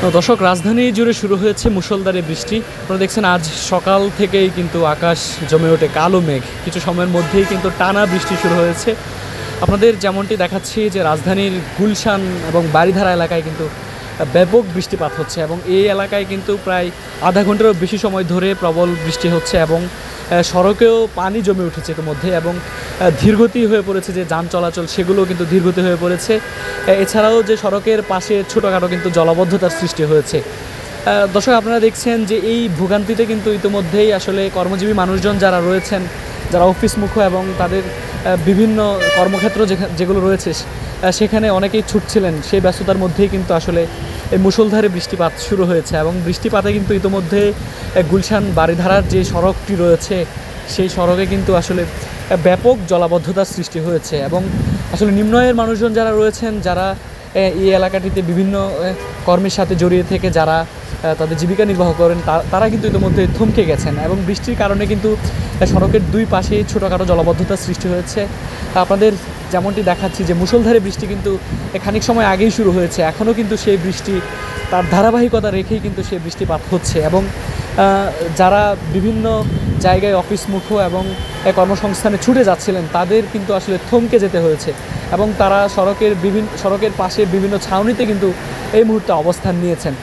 তো দর্শক, রাজধানী জুড়ে শুরু হয়েছে মুষলধারে বৃষ্টি। আপনারা দেখছেন আজ সকাল থেকেই কিন্তু আকাশ জমে ওঠে কালো মেঘ। কিছু সময়ের মধ্যেই কিন্তু টানা বৃষ্টি শুরু হয়েছে। আপনাদের যেমনটি দেখাচ্ছি যে রাজধানীর গুলশান এবং বারিধারা এলাকায় কিন্তু ব্যাপক বৃষ্টিপাত হচ্ছে এবং এই এলাকায় কিন্তু প্রায় আধা ঘন্টারও বেশি সময় ধরে প্রবল বৃষ্টি হচ্ছে এবং সড়কেও পানি জমে উঠেছে ইতিমধ্যে এবং ধীরগতি হয়ে পড়েছে যে যান চলাচল, সেগুলোও কিন্তু ধীরগতি হয়ে পড়েছে। এছাড়াও যে সড়কের পাশে ছোটোখাটো কিন্তু জলাবদ্ধতার সৃষ্টি হয়েছে। দর্শক, আপনারা দেখছেন যে এই ভোগান্তিতে কিন্তু ইতিমধ্যেই আসলে কর্মজীবী মানুষজন যারা রয়েছেন, যারা অফিসমুখ এবং তাদের বিভিন্ন কর্মক্ষেত্র যেগুলো রয়েছে সেখানে অনেকেই ছুটছিলেন। সেই ব্যস্ততার মধ্যেই কিন্তু আসলে এই মুষলধারে বৃষ্টিপাত শুরু হয়েছে এবং বৃষ্টিপাতে কিন্তু ইতিমধ্যে গুলশান বারিধারার যে সড়কটি রয়েছে সেই সড়কে কিন্তু আসলে ব্যাপক জলাবদ্ধতার সৃষ্টি হয়েছে এবং আসলে নিম্ন আয়ের মানুষজন যারা রয়েছেন, যারা এই এলাকাটিতে বিভিন্ন কর্মের সাথে জড়িয়ে থেকে যারা তাদের জীবিকা নির্বাহ করেন, তারা কিন্তু ইতিমধ্যে থমকে গেছেন এবং বৃষ্টির কারণে কিন্তু সড়কের দুই পাশে ছোটোখাটো জলাবদ্ধতার সৃষ্টি হয়েছে। আপনাদের যেমনটি দেখাচ্ছি যে মুষলধারে বৃষ্টি কিন্তু খানিক সময় আগেই শুরু হয়েছে, এখনও কিন্তু সেই বৃষ্টি তার ধারাবাহিকতা রেখেই কিন্তু সেই বৃষ্টিপাত হচ্ছে এবং যারা বিভিন্ন জায়গায় অফিসমুখ এবং কর্মসংস্থানে ছুটে যাচ্ছিলেন তাদের কিন্তু আসলে থমকে যেতে হয়েছে এবং তারা সড়কের পাশে বিভিন্ন ছাউনিতে কিন্তু এই মুহূর্তে অবস্থান নিয়েছেন।